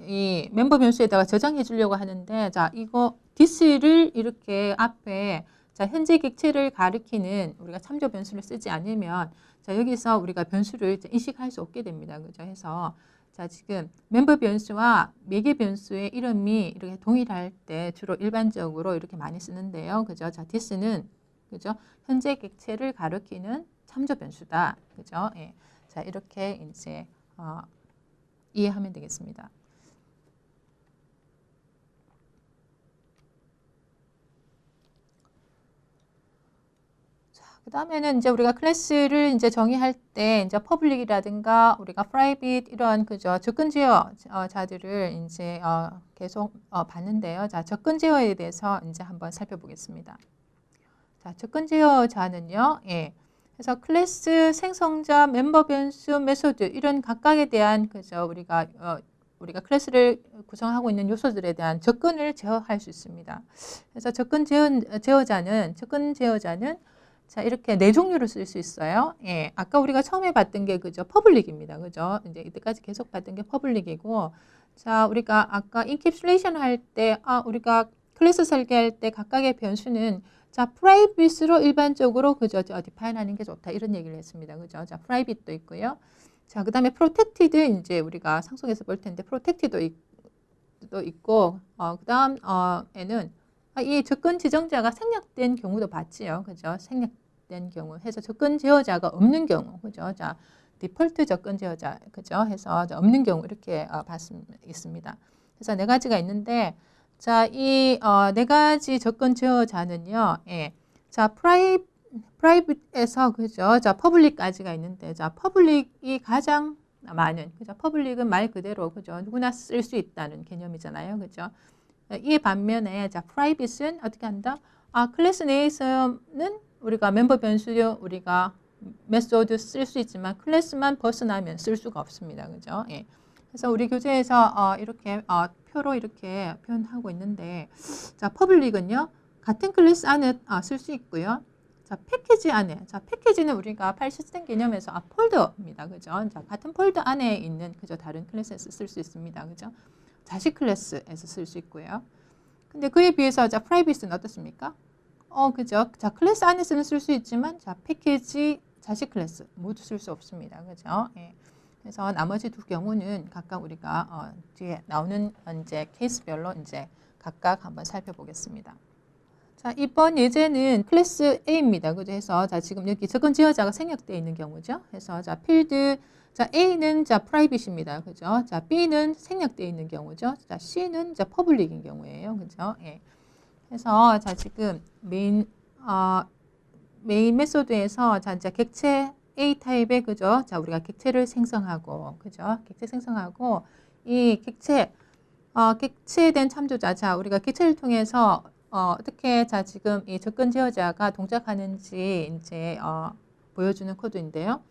이 멤버 변수에다가 저장해 주려고 하는데 자 이거 this를 이렇게 앞에 자, 현재 객체를 가리키는 우리가 참조 변수를 쓰지 않으면 자, 여기서 우리가 변수를 인식할 수 없게 됩니다. 그죠? 해서 자, 지금 멤버 변수와 매개 변수의 이름이 이렇게 동일할 때 주로 일반적으로 이렇게 많이 쓰는데요. 그죠? 자, this는 그죠? 현재 객체를 가리키는 참조 변수다. 그죠? 예. 자, 이렇게 이제 이해하면 되겠습니다. 그 다음에는 이제 우리가 클래스를 이제 정의할 때 이제 퍼블릭이라든가 우리가 프라이빗 이런 그죠 접근 제어자들을 이제 계속 봤는데요. 자, 접근 제어에 대해서 이제 한번 살펴보겠습니다. 자, 접근 제어자는요. 예. 그래서 클래스, 생성자, 멤버 변수, 메소드 이런 각각에 대한 그죠 우리가 클래스를 구성하고 있는 요소들에 대한 접근을 제어할 수 있습니다. 그래서 접근 제어자는 자, 이렇게 네 종류를 쓸 수 있어요. 예. 아까 우리가 처음에 봤던 게 그죠? 퍼블릭입니다. 그죠? 이제 이때까지 계속 봤던 게 퍼블릭이고 자, 우리가 아까 인캡슐레이션 할 때 우리가 클래스 설계할 때 각각의 변수는 자, 프라이빗으로 일반적으로 그죠? 디파인 하는 게 좋다. 이런 얘기를 했습니다. 그죠? 자, 프라이빗도 있고요. 자, 그다음에 프로텍티드 이제 우리가 상속에서 볼 텐데 프로텍티도 있고 그다음에는 이 접근 지정자가 생략된 경우도 봤지요. 그죠? 생략된 경우 해서 접근 제어자가 없는 경우. 그죠? 자, 디폴트 접근 제어자. 그죠? 해서 없는 경우 이렇게 있습니다. 그래서 네 가지가 있는데 자, 이 네 가지 접근 제어자는요. 예. 자, 프라이빗에서 그죠? 자, 퍼블릭까지가 있는데 자, 퍼블릭이 가장 많은 그죠? 퍼블릭은 말 그대로 그죠? 누구나 쓸 수 있다는 개념이잖아요. 그죠? 이 반면에 자 프라이빗은 어떻게 한다? 클래스 내에서는 우리가 멤버 변수요 우리가 메소드 쓸 수 있지만 클래스만 벗어나면 쓸 수가 없습니다. 그죠? 예. 그래서 우리 교재에서 이렇게 표로 이렇게 표현하고 있는데 자 퍼블릭은요 같은 클래스 안에 쓸 수 있고요. 자 패키지 안에 자 패키지는 우리가 파일 시스템 개념에서 폴더입니다. 그죠? 자 같은 폴더 안에 있는 그죠 다른 클래스에서 쓸 수 있습니다. 그죠? 자식 클래스에서 쓸 수 있고요. 근데 그에 비해서 자 프라이빗은 어떻습니까? 그죠? 자 클래스 안에서는 쓸 수 있지만 자 패키지 자식 클래스 모두 쓸 수 없습니다. 그죠? 예. 그래서 나머지 두 경우는 각각 우리가 뒤에 나오는 이제 케이스별로 이제 각각 한번 살펴보겠습니다. 자 이번 예제는 클래스 A입니다. 그죠? 해서 자 지금 여기 접근 제어자가 생략되어 있는 경우죠. 그래서 자 필드 자, A는 자, 프라이빗입니다. 그죠? 자, B는 생략되어 있는 경우죠. 자, C는 자, 퍼블릭인 경우예요. 그죠? 예. 그래서 자, 지금 메인 메소드에서 자, 이제 객체 A 타입의 그죠? 자, 우리가 객체를 생성하고 그죠? 객체 생성하고 이 객체에 대한 참조자. 자, 우리가 객체를 통해서 어떻게 자, 지금 이 접근 제어자가 동작하는지 이제 보여주는 코드인데요.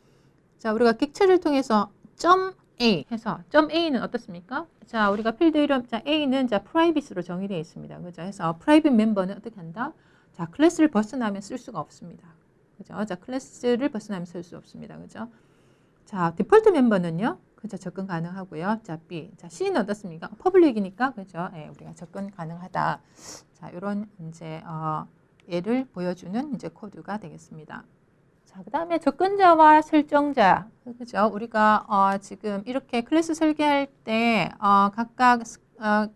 자, 우리가 객체를 통해서 점 A 해서 점 A는 어떻습니까? 자, 우리가 필드 이름 자 A는 자 private로 정의되어 있습니다. 그죠? 해서 private 멤버는 어떻게 한다? 자, 클래스를 벗어나면 쓸 수가 없습니다. 그죠? 자, 클래스를 벗어나면 쓸 수 없습니다. 그죠? 자, 디폴트 멤버는요. 그죠? 접근 가능하고요. 자, B. 자, C는 어떻습니까? 퍼블릭이니까 그죠? 예, 우리가 접근 가능하다. 자, 이런 이제 예를 보여주는 이제 코드가 되겠습니다. 자, 그다음에 접근자와 설정자. 그죠? 우리가 지금 이렇게 클래스 설계할 때 각각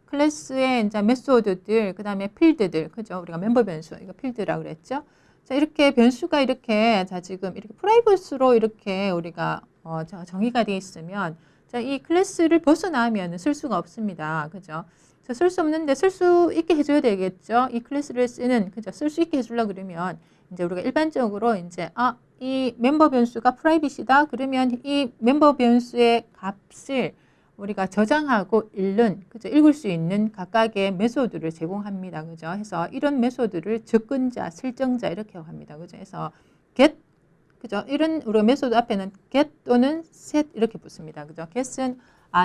클래스의 이제 메소드들, 그다음에 필드들, 그죠? 우리가 멤버 변수, 이거 필드라고 그랬죠? 자, 이렇게 변수가 이렇게 자 지금 이렇게 프라이빗으로 이렇게 우리가 정의가 되어 있으면 자, 이 클래스를 벗어나면 쓸 수가 없습니다. 그죠? 자, 쓸 수 없는데 쓸 수 있게 해줘야 되겠죠? 이 클래스를 쓰는 그죠? 쓸 수 있게 해주려고 그러면 이제 우리가 일반적으로 이제 이 멤버 변수가 프라이빗이다. 그러면 이 멤버 변수의 값을 우리가 저장하고 그죠? 읽을 수 있는 각각의 메소드를 제공합니다. 그죠? 해서 이런 메소드를 접근자, 설정자 이렇게 합니다. 그죠? 해서 get 그죠? 이런 우리가 메소드 앞에는 get 또는 set 이렇게 붙습니다. 그죠? get은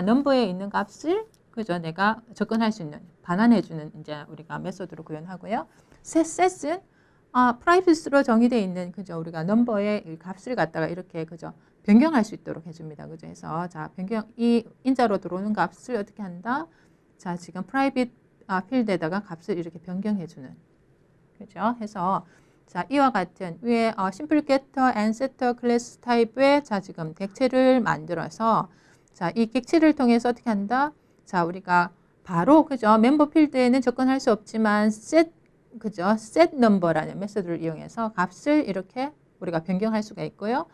넘버에 있는 값을 그죠? 내가 접근할 수 있는 반환해 주는 이제 우리가 메소드로 구현하고요. set은 프라이빗으로 정의되어 있는 그죠? 우리가 넘버의 값을 갖다가 이렇게 그죠? 변경할 수 있도록 해줍니다. 그죠? 해서 자 이 인자로 들어오는 값을 어떻게 한다? 자 지금 프라이빗 필드에다가 값을 이렇게 변경해주는 그죠? 해서 자 이와 같은 위에 심플 getter and setter 클래스 타입의 자 지금 객체를 만들어서 자 이 객체를 통해서 어떻게 한다? 자 우리가 바로 그죠? 멤버 필드에는 접근할 수 없지만 그죠? set number라는 메소드를 이용해서 값을 이렇게 우리가 변경할 수가 있고요.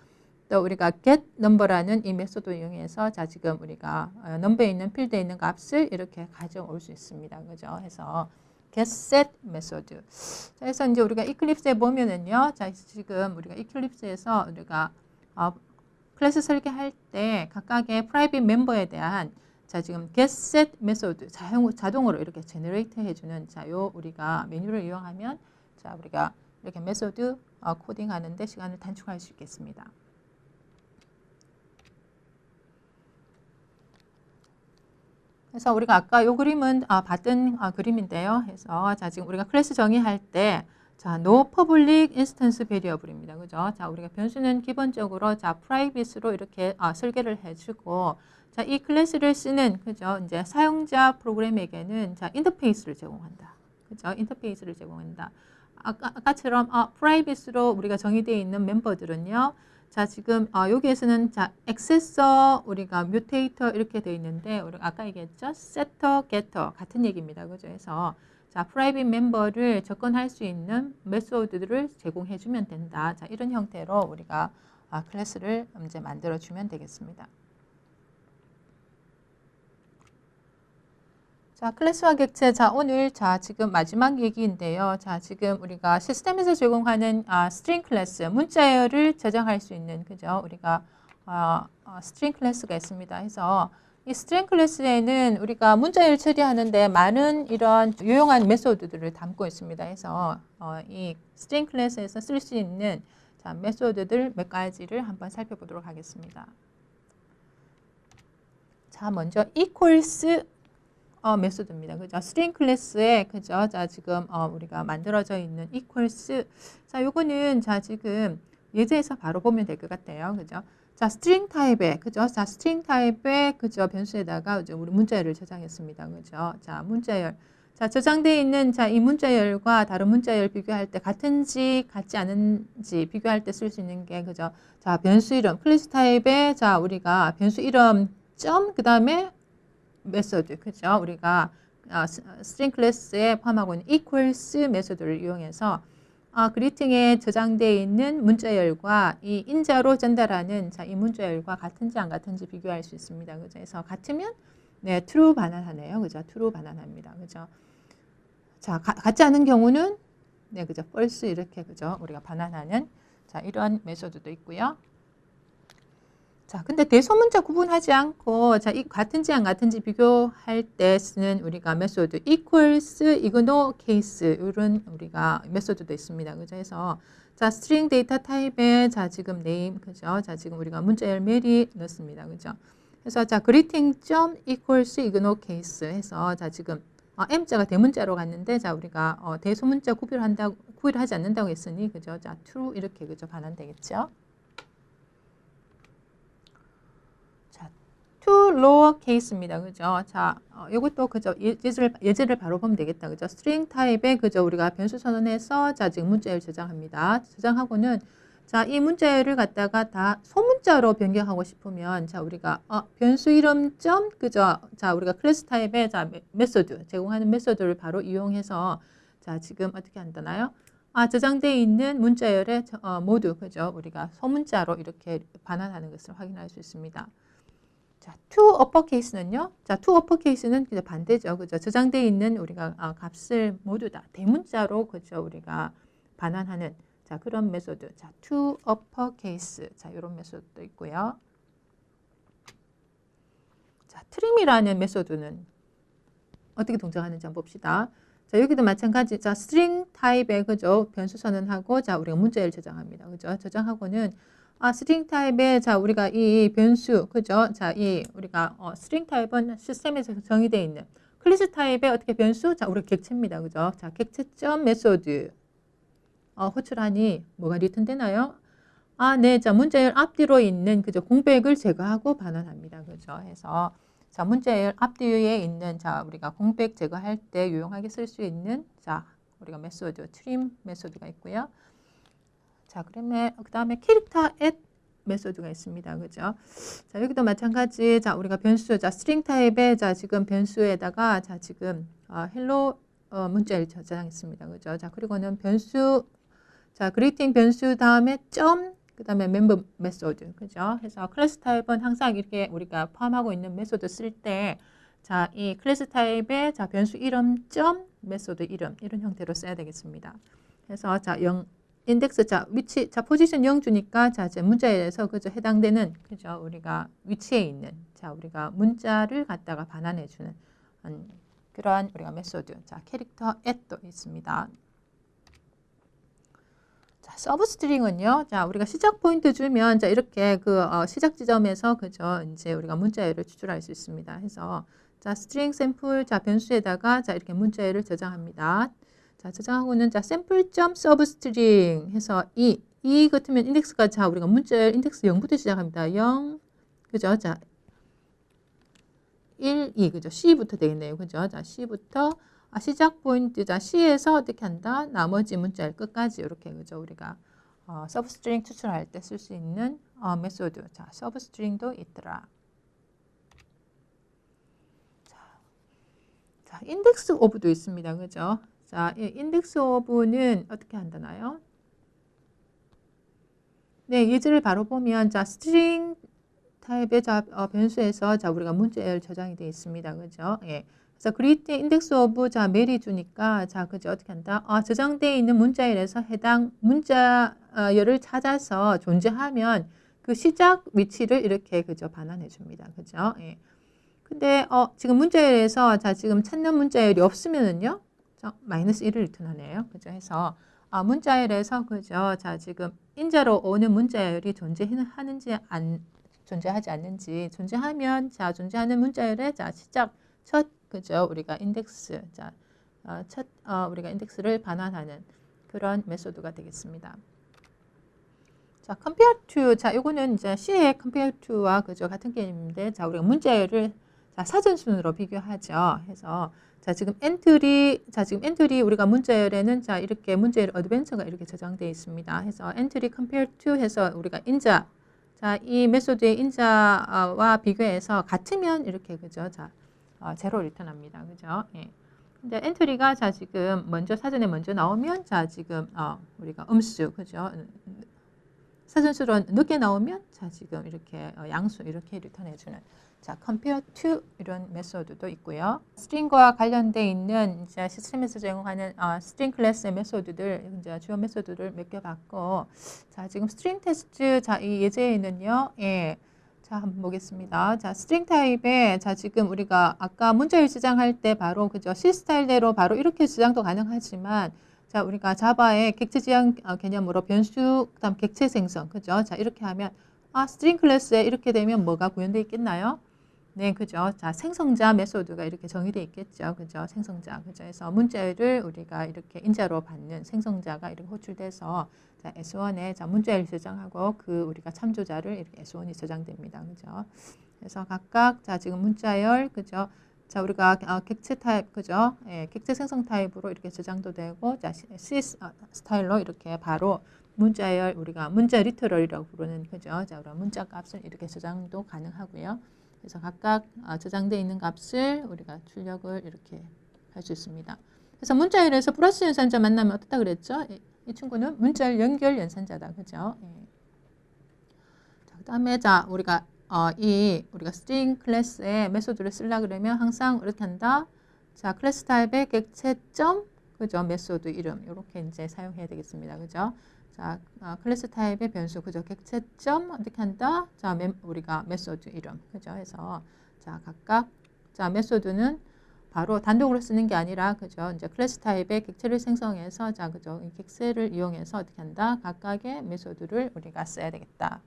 또 우리가 get number라는 이 메소드를 이용해서 자 지금 우리가 넘버에 있는 필드에 있는 값을 이렇게 가져올 수 있습니다. 그죠? 해서 get set 메소드. 자, 그래서 이제 우리가 이클립스에 보면은요. 자, 지금 우리가 이클립스에서 우리가 클래스 설계할 때 각각의 프라이빗 멤버에 대한 자, 지금 getSet 메소드 자동으로 이렇게 제너레이트 해주는 자, 요 우리가 메뉴를 이용하면 자, 우리가 이렇게 메소드 코딩 하는데 시간을 단축할 수 있겠습니다. 그래서 우리가 아까 요 그림은 봤던 그림인데요. 해서 자, 지금 우리가 클래스 정의할 때 자, no public instance variable입니다. 그죠? 자, 우리가 변수는 기본적으로 자, private로 이렇게 설계를 해주고 자, 이 클래스를 쓰는 그죠? 이제 사용자 프로그램에게는 자, 인터페이스를 제공한다. 그죠? 인터페이스를 제공한다. 아까처럼 private로 우리가 정의되어 있는 멤버들은요. 자, 지금 여기에서는 자, 액세서 우리가 뮤테이터 이렇게 되어 있는데 우리가 아까 얘기했죠? setter, getter 같은 얘기입니다. 그죠? 해서 자, 프라이빗 멤버를 접근할 수 있는 메소드들을 제공해 주면 된다. 자, 이런 형태로 우리가 클래스를 이제 만들어 주면 되겠습니다. 자, 클래스와 객체. 자, 오늘 자, 지금 마지막 얘기인데요. 자, 지금 우리가 시스템에서 제공하는 스트링 클래스, 문자열을 저장할 수 있는 그죠? 우리가 스트링 클래스가 있습니다. 해서 이 스트링 클래스에는 우리가 문자열 처리하는데 많은 이런 유용한 메소드들을 담고 있습니다. 해서 이 스트링 클래스에서 쓸 수 있는 자, 메소드들 몇 가지를 한번 살펴보도록 하겠습니다. 자, 먼저 equals 메소드입니다. 그죠? 스트링 클래스에 그죠? 자, 지금 우리가 만들어져 있는 equals 자, 요거는 자, 지금 예제에서 바로 보면 될 것 같아요. 그죠? 자, 스트링 타입에 그죠? 자, 스트링 타입의 그죠? 변수에다가 이제 우리 문자열을 저장했습니다. 그죠? 자, 문자열. 자, 저장되어 있는 자, 이 문자열과 다른 문자열 비교할 때 같은지 같지 않은지 비교할 때 쓸 수 있는 게 그죠? 자, 변수 이름 클래스 타입에 자, 우리가 변수 이름 점 그다음에 메소드 그죠? 우리가 스트링 클래스에 포함하고 있는 equals 메소드를 이용해서 그리팅에 저장되어 있는 문자열과 이 인자로 전달하는 자, 이 문자열과 같은지 안 같은지 비교할 수 있습니다. 그죠? 그래서 같으면 네, true 반환하네요. 그죠? true 반환합니다. 그죠? 자, 같지 않은 경우는 네, 그죠? false 이렇게 그죠? 우리가 반환하는 자, 이런 메소드도 있고요. 자, 근데 대소문자 구분하지 않고 자, 이 같은지 안 같은지 비교할 때 쓰는 우리가 메소드 equals, ignore case 이런 우리가 메소드도 있습니다. 그죠? 그래서 자, string 데이터 타입에 자, 지금 name 그죠? 자, 지금 우리가 문자열 메리 넣습니다. 그죠? 해서 자, greeting 점 equals ignore case 해서 자, 지금 M자가 대문자로 갔는데 자, 우리가 대소문자 구별하지 않는다고 했으니 그죠? 자, true 이렇게 그죠? 반환되겠죠? 자, to lower case입니다. 그죠? 자, 요것도 그죠? 예제를 바로 보면 되겠다. 그죠? string 타입에 그죠? 우리가 변수 선언해서 자, 지금 문자열 저장합니다. 저장하고는 자, 이 문자열을 갖다가 다 소문자로 변경하고 싶으면 자, 우리가 변수 이름 점 그죠? 자, 우리가 클래스 타입에 자, 메소드 제공하는 메소드를 바로 이용해서 자, 지금 어떻게 한다나요? 저장되어 있는 문자열의 모두 그죠? 우리가 소문자로 이렇게 반환하는 것을 확인할 수 있습니다. 자, to uppercase는요. 자, to uppercase는 그죠? 반대죠. 그죠? 저장되어 있는 우리가 값을 모두 다 대문자로 그죠? 우리가 반환하는 자, 그런 메소드. 자, to uppercase. 자, 이런 메소드도 있고요. 자, trim이라는 메소드는 어떻게 동작하는지 한번 봅시다. 자, 여기도 마찬가지. 자, string 타입의 그죠? 변수 선언하고 자, 우리가 문자열 저장합니다. 그죠? 저장하고는 string 타입에 자, 우리가 이 변수 그죠? 자, 이 우리가 string 타입은 시스템에서 정의되어 있는 클래스 타입의 어떻게 변수? 자, 우리 객체입니다. 그죠? 자, 객체점 메소드. 호출하니 뭐가 리턴 되나요? 네. 자, 문자열 앞뒤로 있는 그죠? 공백을 제거하고 반환합니다. 그죠? 해서 자, 문자열 앞뒤에 있는 자, 우리가 공백 제거할 때 유용하게 쓸 수 있는 자, 우리가 메소드, trim 메소드가 있고요. 자, 그러면 그다음에 캐릭터 add 메소드가 있습니다. 그죠? 자, 여기도 마찬가지. 자, 우리가 변수 자, string 타입의 자, 지금 변수에다가 자, 지금 hello 문자열 저장했습니다. 그죠? 자, 그리고는 변수 자, greeting 변수 다음에 점 그다음에 member 메소드. 그죠? 해서 클래스 타입은 항상 이렇게 우리가 포함하고 있는 메소드 쓸 때 자, 이 클래스 타입의 자, 변수 이름 점 메소드 이름 이런 형태로 써야 되겠습니다. 그래서 자, 인덱스 자, 위치 자, 포지션 0 주니까 자, 문자열에서 그죠? 해당되는 그죠? 우리가 위치에 있는 자, 우리가 문자를 갖다가 반환해 주는 그러한 우리가 메소드. 자, 캐릭터 add도 있습니다. 자, 서브스트링은요. 자, 우리가 시작 포인트 주면 자, 이렇게 그 시작 지점에서 그죠? 이제 우리가 문자열을 추출할 수 있습니다. 해서 자, 스트링 샘플 자, 변수에다가 자, 이렇게 문자열을 저장합니다. 자, 저장하고는 자, 샘플.서브스트링 해서 이 같으면 인덱스가 자, 우리가 문자열 인덱스 0부터 시작합니다. 0 그죠? 자, 1, 2 그죠? C부터 되겠네요. 그죠? 자, C부터 시작 포인트 자, C에서 어떻게 한다? 나머지 문자열 끝까지 이렇게 그죠? 우리가 서브스트링 추출할 때 쓸 수 있는 메소드. 자, 서브스트링도 있더라. 자, 인덱스 오브도 있습니다. 그죠? 자, 이 인덱스 오브는 어떻게 한다나요? 네, 예제를 바로 보면 자, 스트링 타입의 변수에서 자, 우리가 문자열 저장이 되어 있습니다. 그죠? 예. 그래서 greeting index of 자, 메리 주니까 자, 그죠? 어떻게 한다? 저장되어 있는 문자열에서 해당 문자열을 찾아서 존재하면 그 시작 위치를 이렇게 그죠? 반환해 줍니다. 그죠? 예. 근데 지금 문자열에서 자, 지금 찾는 문자열이 없으면은요. 자, 마이너스 1을 리턴하네요. 그죠? 해서 문자열에서 그죠? 자, 지금 인자로 오는 문자열이 존재하지 않는지 존재하면 자, 존재하는 문자열의 자, 시작 첫 그죠? 우리가 인덱스 자, 첫 우리가 인덱스를 반환하는 그런 메소드가 되겠습니다. 자, compare to 자, 요거는 이제 C의 compare to와 그죠? 같은 개념인데 자, 우리가 문자열을 자, 사전순으로 비교하죠. 해서 자, 지금 엔트리 우리가 문자열에는 자, 이렇게 문자열 어드밴서가 이렇게 저장되어 있습니다. 해서 엔트리 compare to 해서 우리가 인자 자, 이 메소드의 인자와 비교해서 같으면 이렇게 그죠? 자, 제로 리턴합니다. 그죠? 예. 근데 엔트리가 자, 지금 사전에 먼저 나오면 자, 지금 우리가 음수 그죠? 사전수로 늦게 나오면 자, 지금 이렇게 양수 이렇게 리턴해 주는 자, compare to 이런 메소드도 있고요. 스트링과 관련돼 있는 이제 시스템에서 제공하는 스트링 클래스의 메소드들 이제 주요 메소드를 몇 개 봤고, 자, 지금 스트링 테스트 자, 이 예제에는요. 예. 자, 한번 보겠습니다. 자, 스트링 타입에 자, 지금 우리가 아까 문자열 저장할 때 바로 그죠? C 스타일대로 바로 이렇게 저장도 가능하지만 자, 우리가 자바의 객체 지향 개념으로 변수 그다음 객체 생성 그죠? 자, 이렇게 하면 스트링 클래스에 이렇게 되면 뭐가 구현되어 있겠나요? 네, 그죠. 자, 생성자 메소드가 이렇게 정의되어 있겠죠. 그죠. 생성자. 그죠. 그래서 문자열을 우리가 이렇게 인자로 받는 생성자가 이렇게 호출돼서 자, S1에 자, 문자열 저장하고 그 우리가 참조자를 이렇게 S1이 저장됩니다. 그죠. 그래서 각각 자, 지금 문자열, 그죠. 자, 우리가 객체 타입, 그죠. 예, 객체 생성 타입으로 이렇게 저장도 되고, 자, C 스타일로 이렇게 바로 문자열, 우리가 문자 리터럴이라고 부르는, 그죠. 자, 우리가 문자 값을 이렇게 저장도 가능하고요. 그래서 각각 저장되어 있는 값을 우리가 출력을 이렇게 할 수 있습니다. 그래서 문자열에서 플러스 연산자 만나면 어떻다 그랬죠? 이 친구는 문자열 연결 연산자다. 그죠? 예. 자, 그다음에 자, 우리가 우리가 string 클래스의 메소드를 쓰려고 그러면 항상 이렇게 한다. 자, 클래스 타입의 객체점, 그죠? 메소드 이름 이렇게 이제 사용해야 되겠습니다. 그죠? 자, 클래스 타입의 변수, 그죠? 객체점 어떻게 한다? 자, 우리가 메소드 이름, 그죠? 해서 자, 각각 자, 메소드는 바로 단독으로 쓰는 게 아니라, 그죠? 이제 클래스 타입의 객체를 생성해서 자, 그죠? 이 객체를 이용해서 어떻게 한다? 각각의 메소드를 우리가 써야 되겠다.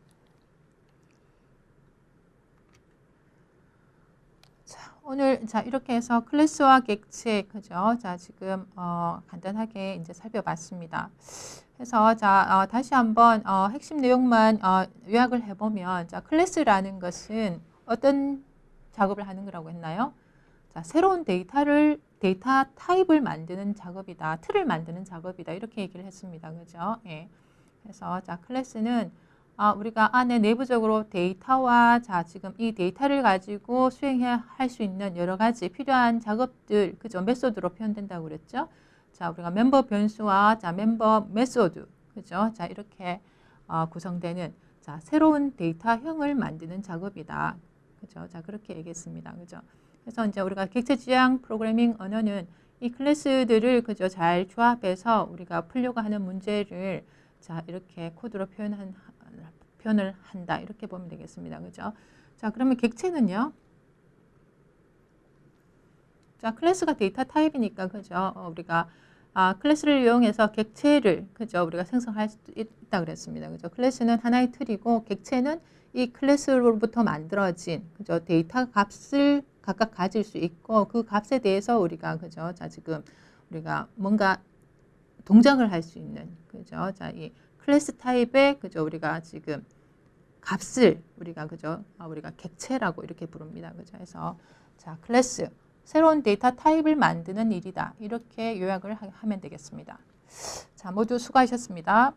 오늘 자 이렇게 해서 클래스와 객체 그죠? 자 지금 간단하게 이제 살펴봤습니다. 그래서 자 다시 한번 핵심 내용만 요약을 해보면 자 클래스라는 것은 어떤 작업을 하는 거라고 했나요? 자 새로운 데이터 타입을 만드는 작업이다, 틀을 만드는 작업이다 이렇게 얘기를 했습니다. 그죠? 예. 그래서 자 클래스는 우리가 안에 내부적으로 데이터와 자 지금 이 데이터를 가지고 수행해야 할 수 있는 여러 가지 필요한 작업들 그죠 메소드로 표현된다고 그랬죠. 자 우리가 멤버 변수와 자 멤버 메소드 그죠. 자 이렇게 구성되는 자 새로운 데이터형을 만드는 작업이다. 그죠. 자 그렇게 얘기했습니다. 그죠. 그래서 이제 우리가 객체 지향 프로그래밍 언어는 이 클래스들을 그죠 잘 조합해서 우리가 풀려고 하는 문제를 자 이렇게 코드로 표현을 한다 이렇게 보면 되겠습니다. 그죠? 자 그러면 객체는요. 자 클래스가 데이터 타입이니까 그죠? 우리가 클래스를 이용해서 객체를 그죠? 우리가 생성할 수 있다 그랬습니다. 그죠? 클래스는 하나의 틀이고 객체는 이 클래스로부터 만들어진 그죠? 데이터 값을 각각 가질 수 있고 그 값에 대해서 우리가 그죠? 자 지금 우리가 뭔가 동작을 할 수 있는 그죠? 자 이 클래스 타입의 그죠? 우리가 지금 값을 우리가 그죠? 우리가 객체라고 이렇게 부릅니다. 그죠? 그래서 자 클래스 새로운 데이터 타입을 만드는 일이다. 이렇게 요약을 하면 되겠습니다. 자 모두 수고하셨습니다.